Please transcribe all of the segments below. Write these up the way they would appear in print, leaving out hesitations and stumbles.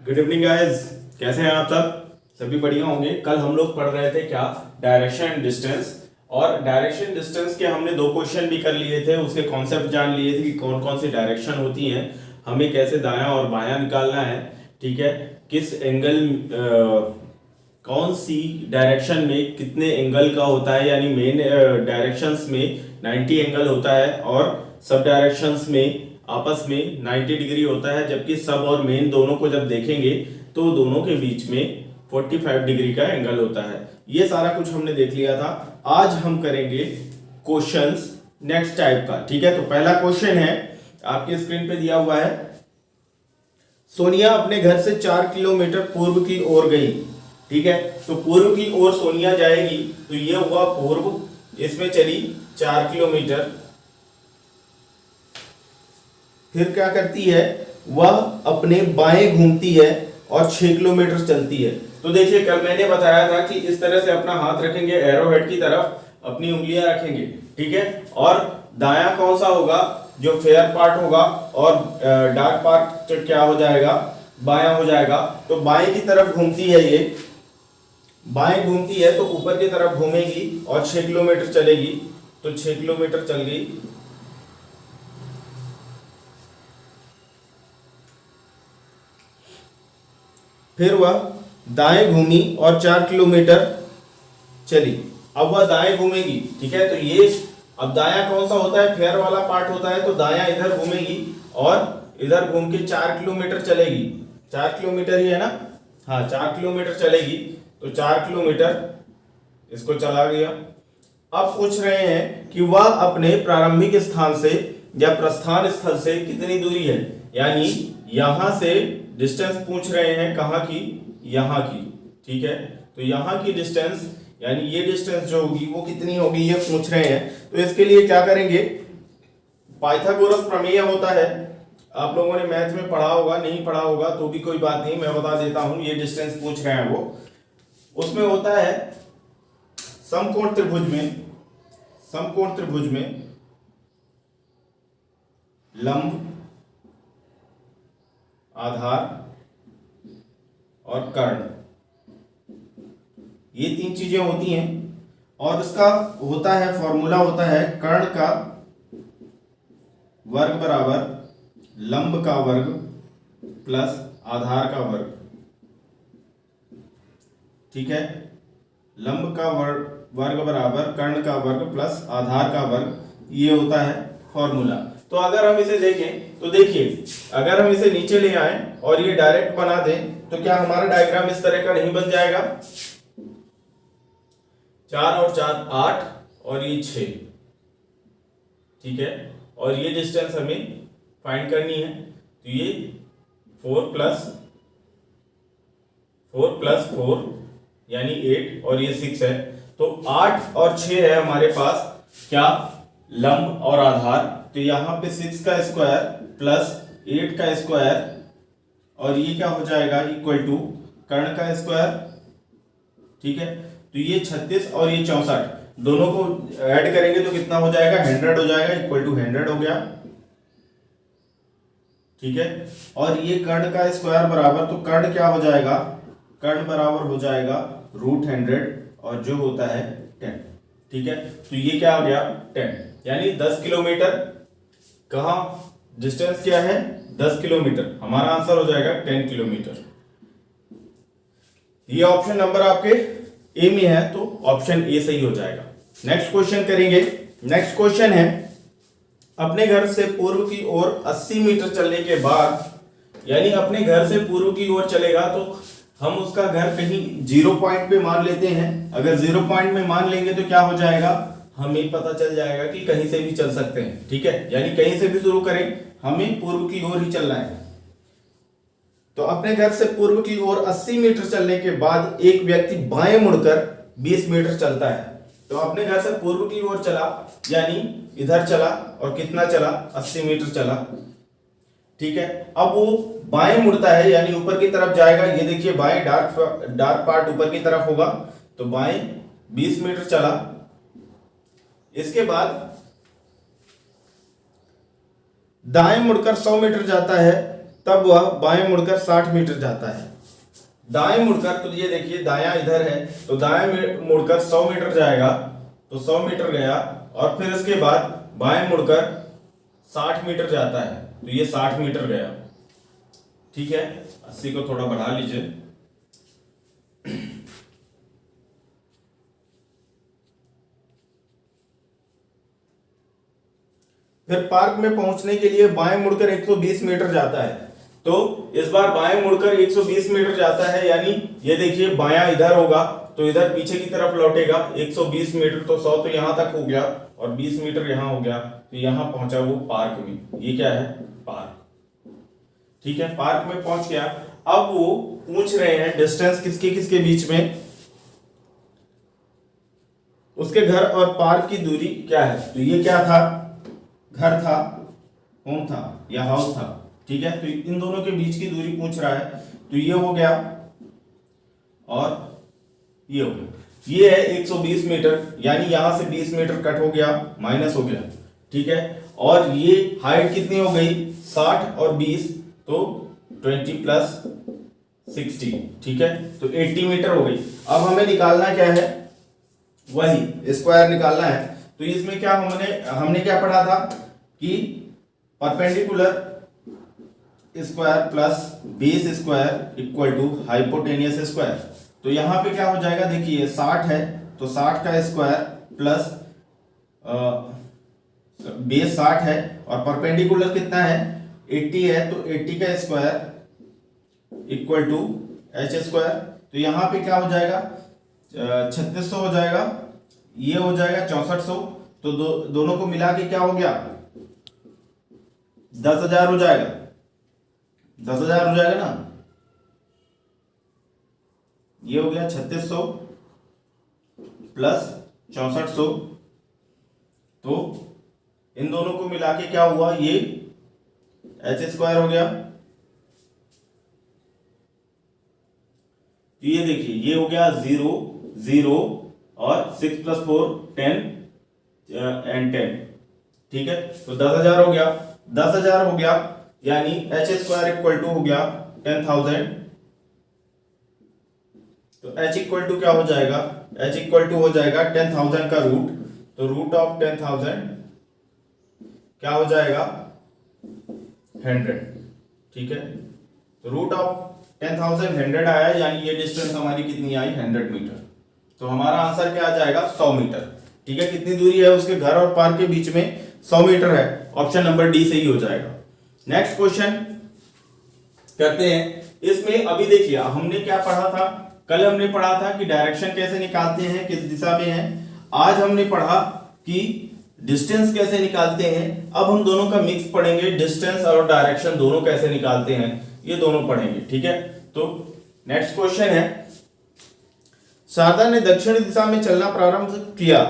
Good evening guys, कैसे हैं आप सभी बढ़िया होंगे। कल हम लोग पढ़ रहे थे क्या, डायरेक्शन एंड डिस्टेंस। और डायरेक्शन डिस्टेंस के हमने दो क्वेश्चन भी कर लिए थे, उसके कॉन्सेप्ट जान लिए थे कि कौन कौन सी डायरेक्शन होती हैं, हमें कैसे दायां और बायां निकालना है। ठीक है, किस एंगल कौन सी डायरेक्शन में कितने एंगल का होता है, यानी मेन डायरेक्शंस में 90 एंगल होता है और सब डायरेक्शंस में आपस में 90 डिग्री होता है, जबकि सब और मेन दोनों को जब देखेंगे तो दोनों के बीच में 45 डिग्री का एंगल होता है। ये सारा कुछ हमने देख लिया था। आज हम करेंगे क्वेश्चंस नेक्स्ट टाइप का। ठीक है, तो पहला क्वेश्चन है आपके स्क्रीन पे दिया हुआ है। सोनिया अपने घर से 4 किलोमीटर पूर्व की ओर गई। ठीक है, तो पूर्व की ओर सोनिया जाएगी, तो ये हुआ पूर्व, इसमें चली 4 किलोमीटर। फिर क्या करती है, वह अपने बाएं घूमती है और 6 किलोमीटर चलती है। तो देखिए, कल मैंने बताया था कि इस तरह से अपना हाथ रखेंगे एरो हेड की तरफ, अपनी उंगलियां रखेंगे। ठीक है, और दायां कौन सा होगा, जो फेयर पार्ट होगा, और डार्क पार्ट क्या हो जाएगा, बायां हो जाएगा। तो बाएं की तरफ घूमती है, ये बाएं घूमती है तो ऊपर की तरफ घूमेगी और 6 किलोमीटर चलेगी। तो 6 किलोमीटर चल गई। फिर वह दाएं घूमी और 4 किलोमीटर चली। अब वह दाएं घूमेगी। ठीक है, तो ये अब दायां कौन सा होता है, फेयर वाला पार्ट होता है, तो दायां इधर घूमेगी और इधर घूम के 4 किलोमीटर चलेगी। 4 किलोमीटर ही है ना, हाँ 4 किलोमीटर चलेगी। तो 4 किलोमीटर इसको चला गया। अब पूछ रहे हैं कि वह अपने प्रारंभिक स्थान से या प्रस्थान स्थल से कितनी दूरी है, यानी यहां से डिस्टेंस पूछ रहे हैं, कहां की, यहां की। ठीक है, तो यहां की डिस्टेंस यानी ये डिस्टेंस जो होगी वो कितनी होगी, ये पूछ रहे हैं। तो इसके लिए क्या करेंगे, पाइथागोरस प्रमेय होता है, आप लोगों ने मैथ में पढ़ा होगा, नहीं पढ़ा होगा तो भी कोई बात नहीं, मैं बता देता हूं। ये डिस्टेंस पूछ रहे हैं वो, उसमें होता है समकोण त्रिभुज में लंब, आधार और कर्ण, ये तीन चीजें होती हैं। और इसका होता है फॉर्मूला, होता है कर्ण का वर्ग बराबर लंब का वर्ग प्लस आधार का वर्ग। ठीक है, लंब का वर्ग बराबर कर्ण का वर्ग प्लस आधार का वर्ग, ये होता है फॉर्मूला। तो अगर हम इसे देखें तो देखिए, अगर हम इसे नीचे ले आए और ये डायरेक्ट बना दें तो क्या हमारा डायग्राम इस तरह का नहीं बन जाएगा। 4 और 4 8 और ये 6। ठीक है, और ये डिस्टेंस हमें फाइंड करनी है। तो ये 4 प्लस 4 यानी 8 और ये 6 है। तो 8 और 6 है हमारे पास क्या, लंब और आधार। तो यहां पे 6 का स्क्वायर प्लस 8 का स्क्वायर, और ये क्या हो जाएगा, इक्वल टू कर्ण का स्क्वायर। ठीक है, तो ये 36 और ये 64, दोनों को ऐड करेंगे तो कितना हो जाएगा, 100 हो जाएगा, इक्वल टू 100 हो गया। ठीक है, और ये कर्ण का स्क्वायर बराबर, तो कर्ण क्या हो जाएगा, कर्ण बराबर हो जाएगा √100 और जो होता है 10। ठीक है, तो ये क्या आ गया 10, यानी 10 किलोमीटर। कहां डिस्टेंस क्या है, 10 किलोमीटर, हमारा आंसर हो जाएगा 10 किलोमीटर। ये ऑप्शन नंबर आपके ए में है, तो ऑप्शन ए सही हो जाएगा। नेक्स्ट क्वेश्चन करेंगे। नेक्स्ट क्वेश्चन है, अपने घर से पूर्व की ओर 80 मीटर चलने के बाद, यानी अपने घर से पूर्व की ओर चलेगा तो हम उसका घर कहीं 0 पॉइंट पे मान लेते हैं। अगर 0 पॉइंट में मान लेंगे तो क्या हो जाएगा, हमें पता चल जाएगा कि कहीं से भी चल सकते हैं। ठीक है, यानी कहीं से भी शुरू करें, हमें पूर्व की ओर ही चलना है। तो अपने घर से पूर्व की ओर 80 मीटर चलने के बाद एक व्यक्ति बाएं मुड़कर 20 मीटर चलता है। तो अपने घर से पूर्व की ओर चला, यानी इधर चला, और कितना चला, 80 मीटर चला। ठीक है, अब वो बाएं मुड़ता है, यानी ऊपर की तरफ जाएगा। ये देखिए, बाएं डार्क पार्ट ऊपर की तरफ होगा, तो बाएं 20 मीटर चला। इसके बाद दाएं मुड़कर 100 मीटर जाता है, तब वह बाएं मुड़कर 60 मीटर जाता है। दाएं मुड़कर, तो ये देखिए दायां इधर है, तो दाएं मुड़कर 100 मीटर जाएगा, तो 100 मीटर गया, और फिर इसके बाद बाएं मुड़कर 60 मीटर जाता है, तो ये 60 मीटर गया। ठीक है, 80 को थोड़ा बढ़ा लीजिए। फिर पार्क में पहुंचने के लिए बाएं मुड़कर 120 मीटर जाता है, तो इस बार बाएं मुड़कर 120 मीटर जाता है, यानी ये देखिए बायां इधर होगा, तो इधर पीछे की तरफ लौटेगा 120 मीटर, तो 100 तो यहां तक हो गया और 20 मीटर यहां हो गया, तो यहां पहुंचा वो पार्क में। ये क्या है? पार्क। ठीक है, पार्क में पहुंच गया। अब वो पूछ रहे हैं डिस्टेंस किसके किसके बीच में, उसके घर और पार्क की दूरी क्या है। तो ये क्या था? घर था, होम था या हाउस था। ठीक है, तो इन दोनों के बीच की दूरी पूछ रहा है, तो ये हो गया और ये हो गया। ये है 120 मीटर, यानी यहां से 20 मीटर कट हो गया, माइनस हो गया। ठीक है, और ये हाइट कितनी हो गई? 60 और 20, तो 20 प्लस 60। ठीक है, तो 80 मीटर हो गई। अब हमें निकालना क्या है? वही स्क्वायर निकालना है। तो इसमें क्या हमने क्या पढ़ा था कि perpendicular square plus base square equal to hypotenuse square. तो यहां पे क्या हो जाएगा? देखिए 60 है, तो 60 का स्क्वायर प्लस बेस 60 है, और परपेंडिकुलर कितना है? 80 है, तो 80 का square equal to h square. तो यहां पे क्या हो जाएगा? 3600 हो जाएगा, ये हो जाएगा 6400, तो दोनों को मिला के क्या हो गया? 10,000 हो जाएगा। 10,000 हो जाएगा ना। ये हो गया 3600 प्लस 6400, तो इन दोनों को मिला के क्या हुआ? ये h स्क्वायर हो गया। तो ये देखिए ये हो गया 0 0 और 6 प्लस 4 10 एंड 10। ठीक है, तो 10,000 हो गया। 10,000 हो गया, यानी h स्क्वायर इक्वल टू हो गया 10,000। तो h इक्वल टू क्या हो जाएगा? h इक्वल टू हो जाएगा 10,000 का रूट, तो रूट ऑफ 10,000 क्या हो जाएगा? 100। ठीक है, तो रूट ऑफ 10,000 100 आया, यानी ये डिस्टेंस हमारी कितनी आई? 100 मीटर। तो हमारा आंसर क्या आ जाएगा? 100 मीटर। ठीक है, कितनी दूरी है उसके घर और पार्क के बीच में? 100 मीटर है। ऑप्शन नंबर डी सही हो जाएगा। नेक्स्ट क्वेश्चन करते हैं। इसमें अभी देखिए हमने क्या पढ़ा था? कल हमने पढ़ा था कि डायरेक्शन कैसे निकालते हैं, किस दिशा में है। आज हमने पढ़ा कि डिस्टेंस कैसे निकालते हैं। अब हम दोनों का मिक्स पढ़ेंगे, डिस्टेंस और डायरेक्शन दोनों कैसे निकालते हैं, ये दोनों पढ़ेंगे। ठीक है, तो नेक्स्ट क्वेश्चन है, शारदा ने दक्षिण दिशा में चलना प्रारंभ किया।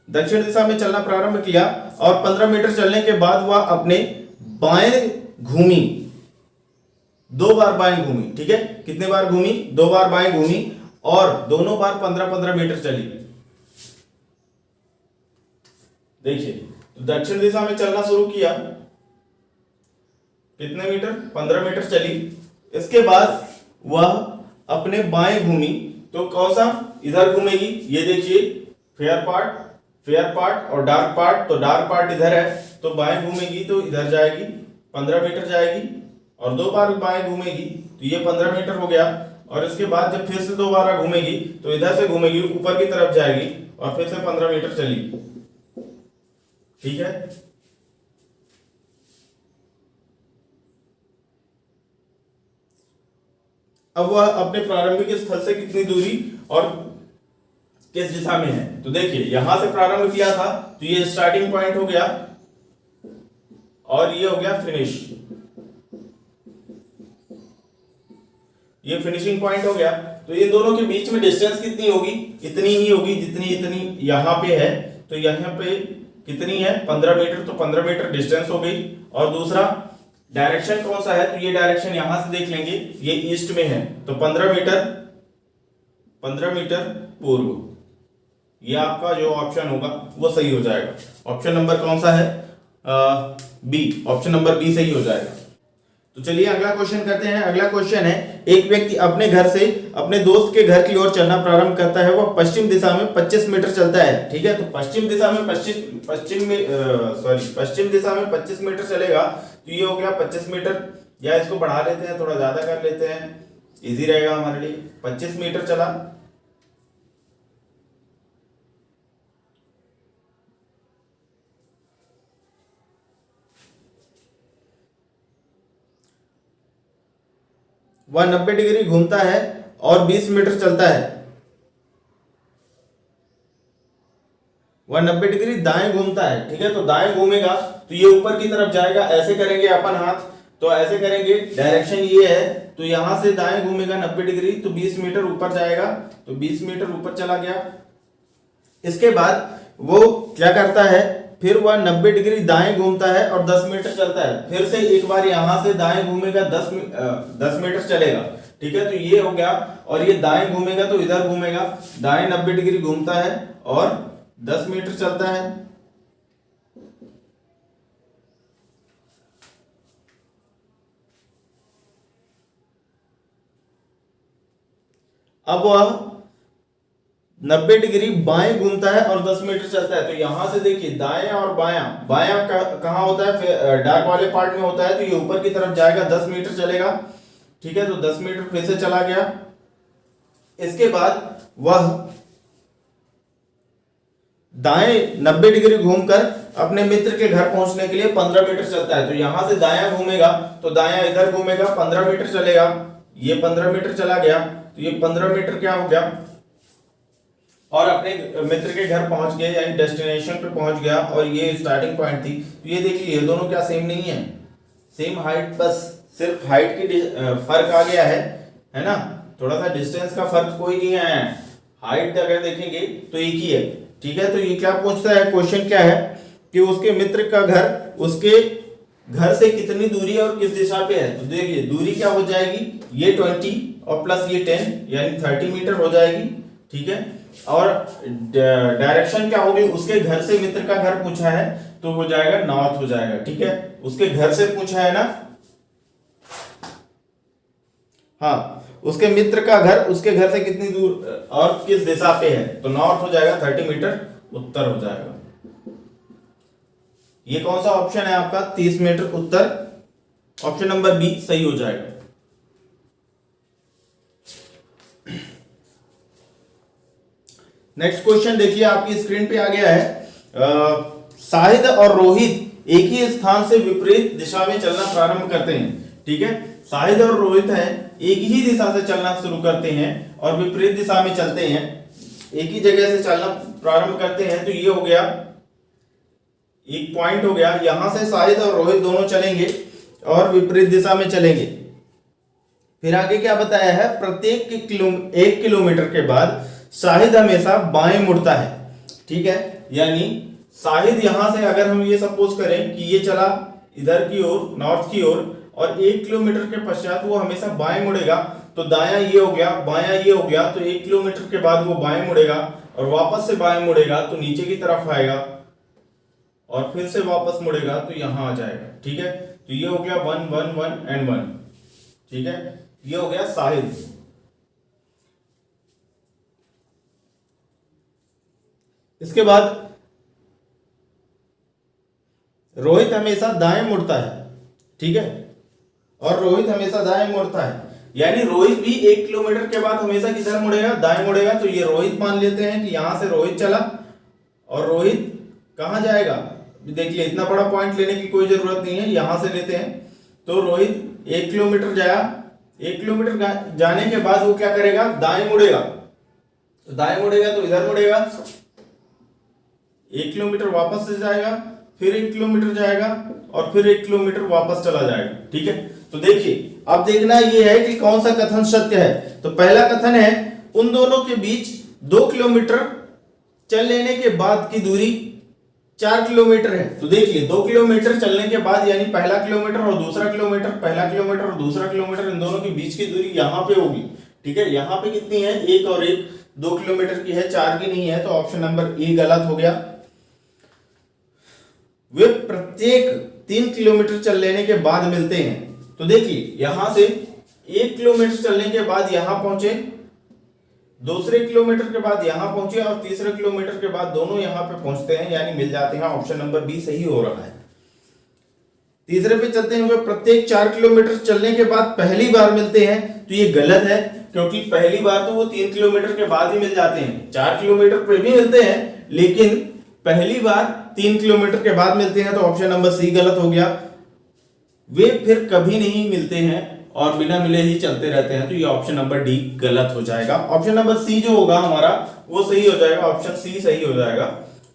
दक्षिण दिशा में चलना प्रारंभ किया और 15 मीटर चलने के बाद वह अपने बाएं घूमी, 2 बार बाएं घूमी। ठीक है, कितने बार घूमी? 2 बार बाएं घूमी, और दोनों बार 15-15 मीटर चली। देखिए, तो दक्षिण दिशा में चलना शुरू किया, कितने मीटर? 15 मीटर चली। इसके बाद वह अपने बाएं घूमी, तो कौन सा? इधर घूमेगी। ये देखिए फेयर पार्ट और डार्क पार्ट, तो डार्क पार्ट इधर है, तो बाएं घूमेगी तो इधर जाएगी, 15 मीटर जाएगी, और 2 बार बाएं घूमेगी, तो ये 15 मीटर हो गया। और इसके बाद जब फिर से 2 बार घूमेगी तो इधर से घूमेगी, ऊपर की तरफ जाएगी, और फिर से 15 मीटर चली। ठीक है, अब वह अपने प्रारंभिक स्थल से कितनी दूरी और किस दिशा में है। तो देखिए यहां से प्रारंभ किया था, तो ये स्टार्टिंग पॉइंट हो गया और ये हो गया फिनिश, ये फिनिशिंग पॉइंट हो गया। तो ये दोनों के बीच में डिस्टेंस कितनी होगी? इतनी ही होगी जितनी यहां पे है। तो यहां पे कितनी है? 15 मीटर, तो 15 मीटर डिस्टेंस हो गई। और दूसरा डायरेक्शन कौन सा है? तो ये डायरेक्शन यहां से देख लेंगे, ये ईस्ट में है, तो 15 मीटर पूर्व। ये आपका जो ऑप्शन होगा वो सही हो जाएगा। ऑप्शन नंबर कौन सा है? बी, ऑप्शन नंबर बी सही हो जाएगा। तो चलिए अगला क्वेश्चन करते हैं। अगला क्वेश्चन है, एक व्यक्ति अपने घर से अपने दोस्त के घर की ओर चलना प्रारंभ करता है। वह पश्चिम दिशा में 25 मीटर चलता है। ठीक है, तो पश्चिम दिशा में 25 मीटर चलेगा। तो ये हो गया 25 मीटर, या इसको बढ़ा लेते हैं, थोड़ा ज्यादा कर लेते हैं, इजी रहेगा हमारे लिए। 25 मीटर चला, वह 90 डिग्री घूमता है और 20 मीटर चलता है। वह 90 डिग्री दाएं घूमता है। ठीक है, तो दाएं घूमेगा तो ये ऊपर की तरफ जाएगा। ऐसे करेंगे अपन हाथ, तो ऐसे करेंगे, डायरेक्शन ये है, तो यहां से दाएं घूमेगा 90 डिग्री, तो 20 मीटर ऊपर जाएगा। तो 20 मीटर ऊपर चला गया। इसके बाद वो क्या करता है, फिर वह 90 डिग्री दाएं घूमता है और 10 मीटर चलता है। फिर से एक बार यहां से दाएं घूमेगा, 10 मीटर चलेगा। ठीक है, तो ये हो गया। और ये दाएं घूमेगा तो इधर घूमेगा, दाएं 90 डिग्री घूमता है और 10 मीटर चलता है। अब वह 90 डिग्री बाएं घूमता है और 10 मीटर चलता है। तो यहां से देखिए, दाएं और बायां, बायां कहां होता है, फिर डार्क वाले पार्ट में होता है, तो ये ऊपर की तरफ जाएगा, 10 मीटर चलेगा। ठीक है, तो 10 मीटर फिर से चला गया। इसके बाद वह दाएं 90 डिग्री घूमकर अपने मित्र के घर पहुंचने के लिए 15 मीटर चलता है। तो यहां से दायां घूमेगा तो दायां इधर घूमेगा, 15 मीटर चलेगा। ये 15 मीटर चला गया, तो ये 15 मीटर क्या हो गया, और अपने मित्र के घर पहुंच गए, यानी डेस्टिनेशन पे पहुंच गया। और ये स्टार्टिंग पॉइंट थी। तो ये देखिए, दोनों क्या सेम नहीं है, सेम हाइट, बस सिर्फ हाइट की फर्क आ गया है ना। थोड़ा सा डिस्टेंस का फर्क कोई नहीं आया है, हाइट अगर देखेंगे तो एक ही है। ठीक है, तो ये क्या पूछता है, क्वेश्चन क्या है कि उसके मित्र का घर उसके घर से कितनी दूरी और किस दिशा पे है। तो देखिए, दूरी क्या हो जाएगी, ये 20 और प्लस ये 10, यानी 30 मीटर हो जाएगी। ठीक है, और डायरेक्शन क्या होगी, उसके घर से मित्र का घर पूछा है तो हो जाएगा नॉर्थ हो जाएगा। ठीक है, उसके घर से पूछा है ना, हाँ, उसके मित्र का घर उसके घर से कितनी दूर और किस दिशा पे है, तो नॉर्थ हो जाएगा, 30 मीटर उत्तर हो जाएगा। ये कौन सा ऑप्शन है आपका, 30 मीटर उत्तर, ऑप्शन नंबर बी सही हो जाएगा। नेक्स्ट क्वेश्चन देखिए, आपकी स्क्रीन पे आ गया है। शाहिद और रोहित एक ही स्थान से विपरीत दिशा में चलना प्रारंभ करते हैं। ठीक है, शाहिद और रोहित हैं, एक ही दिशा से चलना शुरू करते हैं और विपरीत दिशा में चलते हैं, एक ही जगह से चलना प्रारंभ करते हैं। तो ये हो गया, एक पॉइंट हो गया। यहां से शाहिद और रोहित दोनों चलेंगे और विपरीत दिशा में चलेंगे। फिर आगे क्या बताया है, प्रत्येक 1 किलोमीटर के बाद शाहिद हमेशा बाएं मुड़ता है। ठीक है, यानी शाहिद यहां से, अगर हम ये सपोज करें कि ये चला इधर की ओर, नॉर्थ की ओर, और 1 किलोमीटर के पश्चात वो हमेशा बाएं मुड़ेगा। तो दायां ये हो गया, बायां ये हो गया, तो 1 किलोमीटर के बाद वो बाएं मुड़ेगा और वापस से बाएं मुड़ेगा तो नीचे की तरफ आएगा और फिर से वापस मुड़ेगा तो यहां आ जाएगा। ठीक है, तो ये हो गया 1 1 1 एंड 1। ठीक है, ये हो गया शाहिद। इसके बाद रोहित हमेशा दाएं मुड़ता है। ठीक है, और रोहित हमेशा दाएं मुड़ता है, यानी रोहित भी 1 किलोमीटर के बाद हमेशा किधर मुड़ेगा, दाएं मुड़ेगा। तो ये रोहित मान लेते हैं कि यहां से रोहित चला और रोहित कहां जाएगा, देखिए इतना बड़ा पॉइंट लेने की कोई जरूरत नहीं है, यहां से लेते हैं। तो रोहित 1 किलोमीटर जाया, 1 किलोमीटर जाने के बाद वो क्या करेगा, दाएं मुड़ेगा। तो दाएं मुड़ेगा तो इधर मुड़ेगा, 1 किलोमीटर वापस से जाएगा, फिर 1 किलोमीटर जाएगा और फिर 1 किलोमीटर वापस चला जाएगा। ठीक है, तो देखिए अब देखना ये है कि कौन सा कथन सत्य है। तो पहला कथन है, उन दोनों के बीच 2 किलोमीटर चल लेने के बाद की दूरी 4 किलोमीटर है। तो देखिए 2 किलोमीटर चलने के बाद, यानी पहला किलोमीटर और दूसरा किलोमीटर, पहला किलोमीटर और दूसरा किलोमीटर, इन दोनों के बीच की दूरी यहां पे होगी। ठीक है, यहां पे कितनी है, 1 और 1, 2 किलोमीटर की है, 4 की नहीं है। तो ऑप्शन नंबर ए गलत हो गया। वे प्रत्येक 3 किलोमीटर चल लेने के बाद मिलते हैं। तो देखिए यहां से 1 किलोमीटर चलने के बाद यहां पहुंचे, दूसरे किलोमीटर के बाद यहां पहुंचे और तीसरे किलोमीटर के बाद दोनों यहां पे पहुंचते हैं, यानी मिल जाते हैं। ऑप्शन नंबर बी सही हो रहा है। तीसरे पे चलते हुए प्रत्येक 4 किलोमीटर चलने के बाद पहली बार मिलते हैं, तो ये गलत है, क्योंकि पहली बार तो वो 3 किलोमीटर के बाद ही मिल जाते हैं। 4 किलोमीटर पे भी मिलते हैं, लेकिन पहली बार 3 किलोमीटर के बाद मिलते हैं, तो ऑप्शन नंबर सी गलत हो गया। वे फिर कभी नहीं मिलते हैं और बिना मिले ही चलते रहते हैं, तो ये ऑप्शन नंबर डी गलत हो जाएगा। ऑप्शन नंबर सी जो होगा हमारा वो सही हो जाएगा, ऑप्शन सी सही हो जाएगा,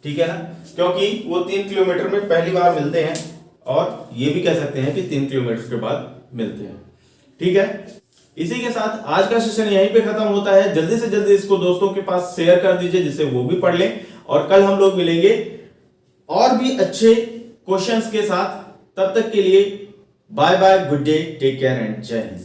ठीक है ना, क्योंकि वो 3 किलोमीटर में पहली बार मिलते हैं और ये भी कह सकते हैं कि 3 किलोमीटर के बाद मिलते हैं, ठीक है। इसी के साथ आज का सेशन यहीं पे खत्म होता है। जल्दी से जल्दी इसको दोस्तों के पास शेयर कर दीजिए, जिससे वो भी पढ़ लें, और कल हम लोग मिलेंगे और भी अच्छे क्वेश्चंस के साथ। तब तक के लिए bye bye, good day, take care and Jai Hind.